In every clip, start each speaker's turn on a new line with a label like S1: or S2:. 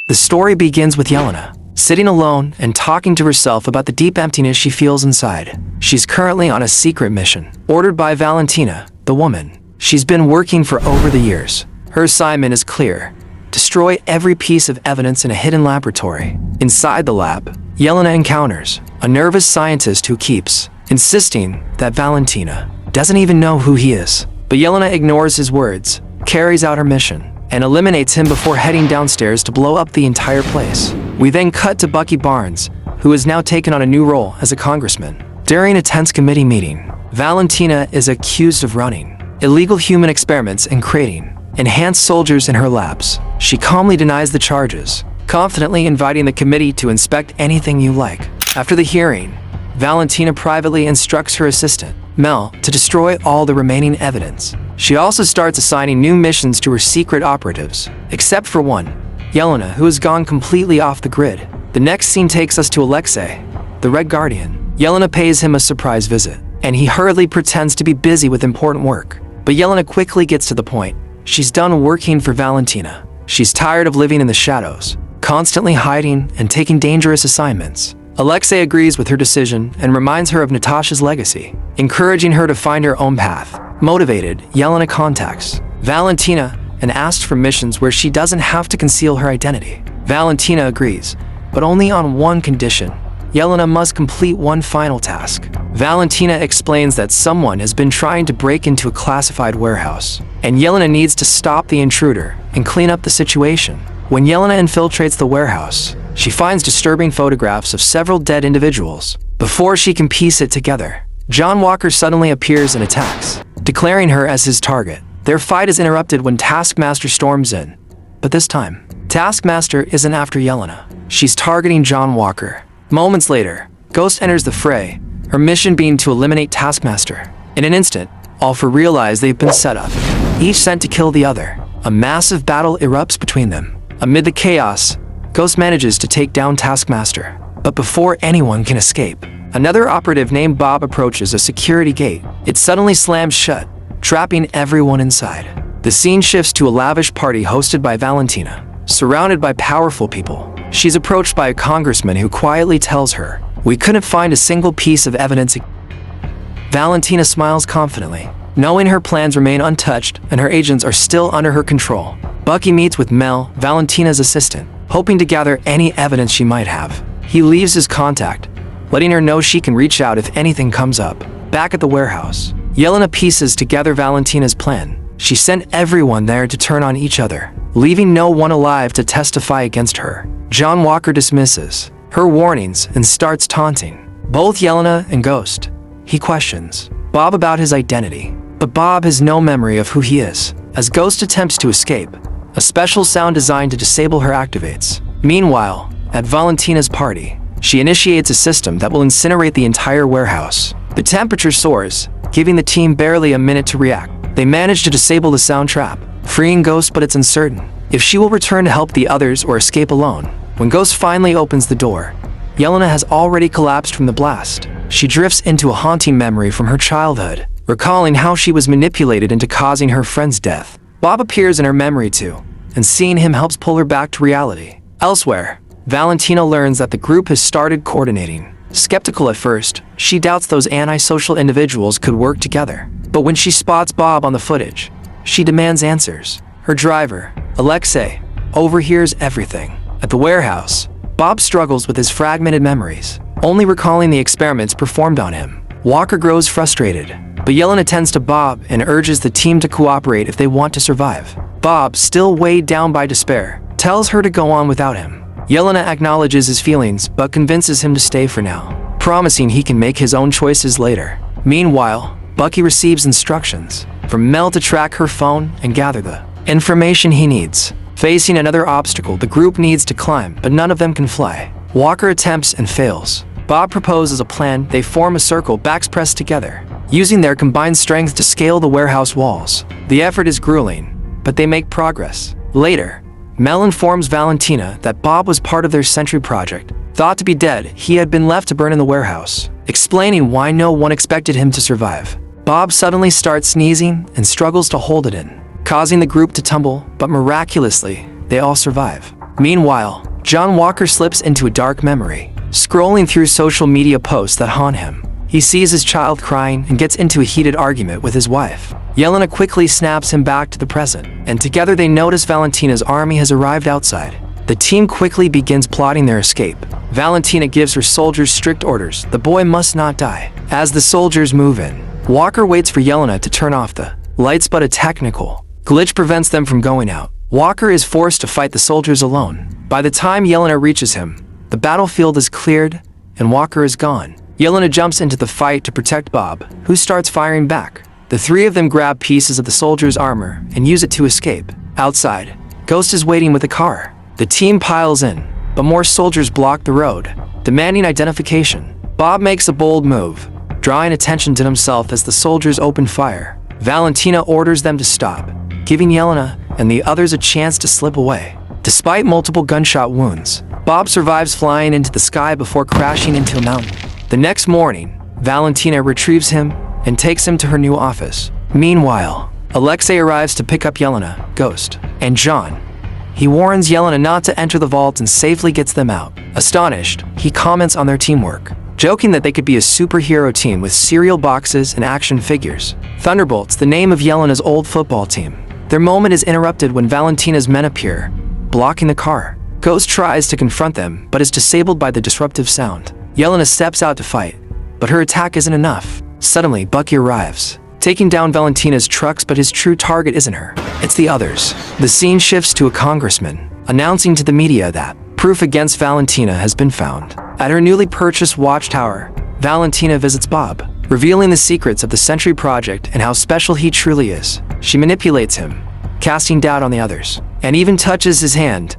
S1: The story begins with Yelena, sitting alone and talking to herself about the deep emptiness she feels inside. She's currently on a secret mission, ordered by Valentina, the woman she's been working for over the years. Her assignment is clear: destroy every piece of evidence in a hidden laboratory. Inside the lab, Yelena encounters a nervous scientist who keeps insisting that Valentina doesn't even know who he is. But Yelena ignores his words, carries out her mission, and eliminates him before heading downstairs to blow up the entire place. We then cut to Bucky Barnes, who has now taken on a new role as a congressman. During a tense committee meeting, Valentina is accused of running illegal human experiments and creating enhanced soldiers in her labs. She calmly denies the charges, confidently inviting the committee to inspect anything you like. After the hearing, Valentina privately instructs her assistant, Mel, to destroy all the remaining evidence. She also starts assigning new missions to her secret operatives, except for one, Yelena, who has gone completely off the grid. The next scene takes us to Alexei, the Red Guardian. Yelena pays him a surprise visit, and he hurriedly pretends to be busy with important work. But Yelena quickly gets to the point. She's done working for Valentina. She's tired of living in the shadows, constantly hiding and taking dangerous assignments. Alexei agrees with her decision and reminds her of Natasha's legacy, encouraging her to find her own path. Motivated, Yelena contacts Valentina and asks for missions where she doesn't have to conceal her identity. Valentina agrees, but only on one condition: Yelena must complete one final task. Valentina explains that someone has been trying to break into a classified warehouse, and Yelena needs to stop the intruder and clean up the situation. When Yelena infiltrates the warehouse, she finds disturbing photographs of several dead individuals. Before she can piece it together, John Walker suddenly appears and attacks, declaring her as his target. Their fight is interrupted when Taskmaster storms in. But this time, Taskmaster isn't after Yelena. She's targeting John Walker. Moments later, Ghost enters the fray, her mission being to eliminate Taskmaster. In an instant, all four realize they've been set up, each sent to kill the other. A massive battle erupts between them. Amid the chaos, Ghost manages to take down Taskmaster. But before anyone can escape, another operative named Bob approaches a security gate. It suddenly slams shut, trapping everyone inside. The scene shifts to a lavish party hosted by Valentina. Surrounded by powerful people, she's approached by a congressman who quietly tells her, "We couldn't find a single piece of evidence." Valentina smiles confidently, knowing her plans remain untouched and her agents are still under her control. Bucky meets with Mel, Valentina's assistant, hoping to gather any evidence she might have. He leaves his contact, letting her know she can reach out if anything comes up. Back at the warehouse, Yelena pieces together Valentina's plan. She sent everyone there to turn on each other, leaving no one alive to testify against her. John Walker dismisses her warnings and starts taunting both Yelena and Ghost. He questions Bob about his identity, but Bob has no memory of who he is. As Ghost attempts to escape, a special sound designed to disable her activates. Meanwhile, at Valentina's party, she initiates a system that will incinerate the entire warehouse. The temperature soars, giving the team barely a minute to react. They manage to disable the sound trap, freeing Ghost, but it's uncertain if she will return to help the others or escape alone. When Ghost finally opens the door, Yelena has already collapsed from the blast. She drifts into a haunting memory from her childhood, recalling how she was manipulated into causing her friend's death. Bob appears in her memory too, and seeing him helps pull her back to reality. Elsewhere, Valentina learns that the group has started coordinating. Skeptical at first, she doubts those antisocial individuals could work together. But when she spots Bob on the footage, she demands answers. Her driver, Alexei, overhears everything. At the warehouse, Bob struggles with his fragmented memories, only recalling the experiments performed on him. Walker grows frustrated, but Yelena tends to Bob and urges the team to cooperate if they want to survive. Bob, still weighed down by despair, tells her to go on without him. Yelena acknowledges his feelings but convinces him to stay for now, promising he can make his own choices later. Meanwhile, Bucky receives instructions from Mel to track her phone and gather the information he needs. Facing another obstacle the group needs to climb, but none of them can fly. Walker attempts and fails. Bob proposes a plan. They form a circle, backs pressed together, using their combined strength to scale the warehouse walls. The effort is grueling, but they make progress. Later, Mel informs Valentina that Bob was part of their Sentry project. Thought to be dead, he had been left to burn in the warehouse, explaining why no one expected him to survive. Bob suddenly starts sneezing and struggles to hold it in, causing the group to tumble, but miraculously, they all survive. Meanwhile, John Walker slips into a dark memory, scrolling through social media posts that haunt him. He sees his child crying and gets into a heated argument with his wife. Yelena quickly snaps him back to the present, and together they notice Valentina's army has arrived outside. The team quickly begins plotting their escape. Valentina gives her soldiers strict orders: the boy must not die. As the soldiers move in, Walker waits for Yelena to turn off the lights, but a technical glitch prevents them from going out. Walker is forced to fight the soldiers alone. By the time Yelena reaches him, the battlefield is cleared and Walker is gone. Yelena jumps into the fight to protect Bob, who starts firing back. The three of them grab pieces of the soldier's armor and use it to escape. Outside, Ghost is waiting with a car. The team piles in, but more soldiers block the road, demanding identification. Bob makes a bold move, drawing attention to himself as the soldiers open fire. Valentina orders them to stop, giving Yelena and the others a chance to slip away. Despite multiple gunshot wounds, Bob survives flying into the sky before crashing into a mountain. The next morning, Valentina retrieves him and takes him to her new office. Meanwhile, Alexei arrives to pick up Yelena, Ghost, and John. He warns Yelena not to enter the vault and safely gets them out. Astonished, he comments on their teamwork, joking that they could be a superhero team with cereal boxes and action figures. Thunderbolts, the name of Yelena's old football team. Their moment is interrupted when Valentina's men appear, blocking the car. Ghost tries to confront them, but is disabled by the disruptive sound. Yelena steps out to fight, but her attack isn't enough. Suddenly, Bucky arrives, taking down Valentina's trucks, but his true target isn't her. It's the others. The scene shifts to a congressman, announcing to the media that proof against Valentina has been found. At her newly purchased watchtower, Valentina visits Bob, revealing the secrets of the Sentry Project and how special he truly is. She manipulates him, casting doubt on the others, and even touches his hand,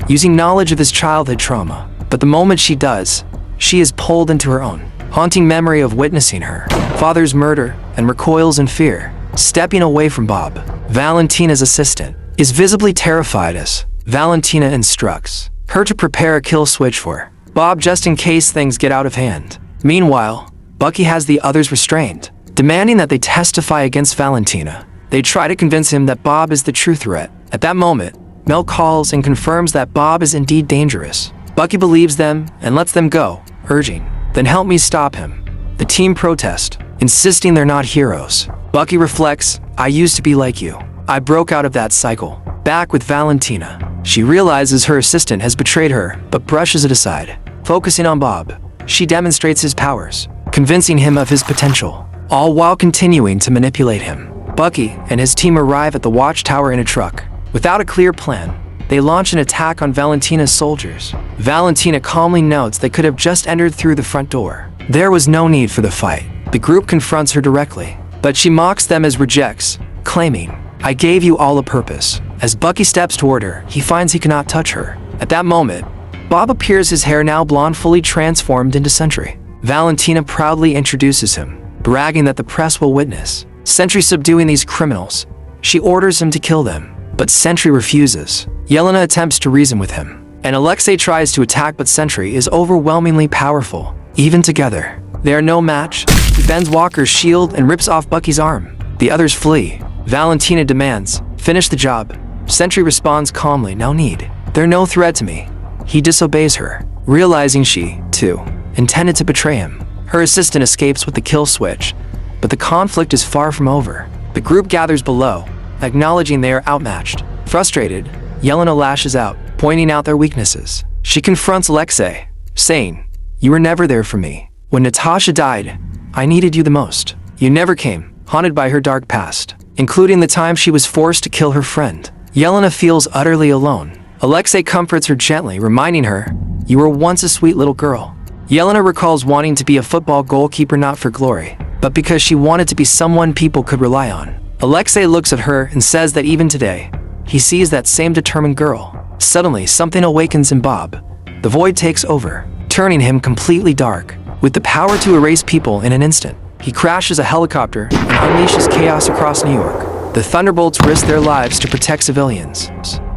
S1: using knowledge of his childhood trauma. But the moment she does, she is pulled into her own haunting memory of witnessing her father's murder and recoils in fear, stepping away from Bob. Valentina's assistant is visibly terrified as Valentina instructs her to prepare a kill switch for Bob just in case things get out of hand. Meanwhile, Bucky has the others restrained, demanding that they testify against Valentina. They try to convince him that Bob is the true threat. At that moment, Mel calls and confirms that Bob is indeed dangerous. Bucky believes them and lets them go, urging, "Then help me stop him." The team protest, insisting they're not heroes. Bucky reflects, "I used to be like you. I broke out of that cycle." Back with Valentina, she realizes her assistant has betrayed her, but brushes it aside. Focusing on Bob, she demonstrates his powers, convincing him of his potential, all while continuing to manipulate him. Bucky and his team arrive at the watchtower in a truck. Without a clear plan, they launch an attack on Valentina's soldiers. Valentina calmly notes they could have just entered through the front door. There was no need for the fight. The group confronts her directly, but she mocks them as rejects, claiming, "I gave you all a purpose." As Bucky steps toward her, he finds he cannot touch her. At that moment, Bob appears, his hair now blonde, fully transformed into Sentry. Valentina proudly introduces him, bragging that the press will witness Sentry subduing these criminals. She orders him to kill them, but Sentry refuses. Yelena attempts to reason with him, and Alexei tries to attack, but Sentry is overwhelmingly powerful. Even together, they are no match. He bends Walker's shield and rips off Bucky's arm. The others flee. Valentina demands, "Finish the job." Sentry responds calmly, "No need. They're no threat to me." He disobeys her, realizing she, too, intended to betray him. Her assistant escapes with the kill switch, but the conflict is far from over. The group gathers below, acknowledging they are outmatched. Frustrated, Yelena lashes out, pointing out their weaknesses. She confronts Alexei, saying, "You were never there for me. When Natasha died, I needed you the most. You never came," haunted by her dark past, including the time she was forced to kill her friend. Yelena feels utterly alone. Alexei comforts her gently, reminding her, "You were once a sweet little girl." Yelena recalls wanting to be a football goalkeeper, not for glory, but because she wanted to be someone people could rely on. Alexei looks at her and says that even today, he sees that same determined girl. Suddenly, something awakens in Bob. The void takes over, turning him completely dark. With the power to erase people in an instant, he crashes a helicopter and unleashes chaos across New York. The Thunderbolts risk their lives to protect civilians.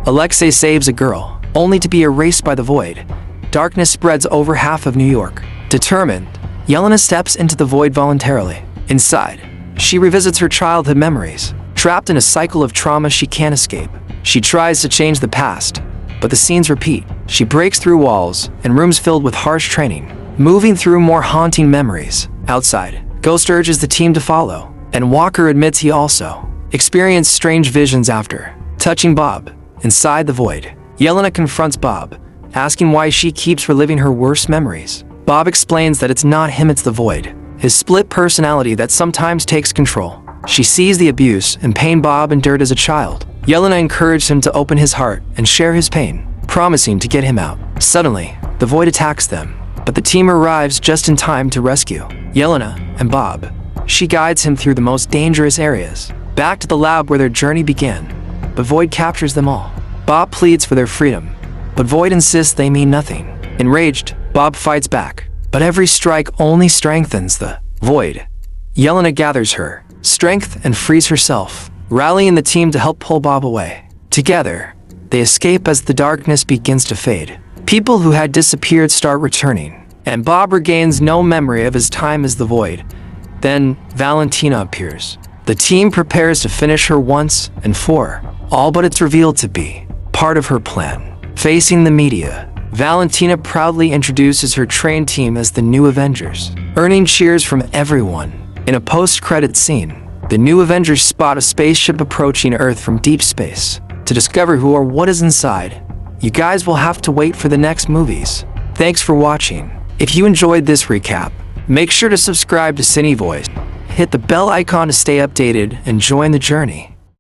S1: Alexei saves a girl, only to be erased by the void. Darkness spreads over half of New York. Determined, Yelena steps into the void voluntarily. Inside, she revisits her childhood memories. Trapped in a cycle of trauma she can't escape, she tries to change the past, but the scenes repeat. She breaks through walls and rooms filled with harsh training, moving through more haunting memories. Outside, Ghost urges the team to follow, and Walker admits he also experienced strange visions after touching Bob. Inside the void, Yelena confronts Bob, asking why she keeps reliving her worst memories. Bob explains that it's not him, it's the void, his split personality that sometimes takes control. She sees the abuse and pain Bob endured as a child. Yelena encouraged him to open his heart and share his pain, promising to get him out. Suddenly, the void attacks them, but the team arrives just in time to rescue Yelena and Bob. She guides him through the most dangerous areas, back to the lab where their journey began, but Void captures them all. Bob pleads for their freedom, but Void insists they mean nothing. Enraged, Bob fights back, but every strike only strengthens the Void. Yelena gathers her strength and frees herself, rallying the team to help pull Bob away. Together, they escape as the darkness begins to fade. People who had disappeared start returning, and Bob regains no memory of his time as the Void. Then, Valentina appears. The team prepares to finish her once and for all, but it's revealed to be part of her plan. Facing the media, Valentina proudly introduces her trained team as the New Avengers, earning cheers from everyone. In a post-credits scene, the New Avengers spot a spaceship approaching Earth from deep space. To discover who or what is inside, you guys will have to wait for the next movies. Thanks for watching. If you enjoyed this recap, make sure to subscribe to Cine Voice. Hit the bell icon to stay updated and join the journey.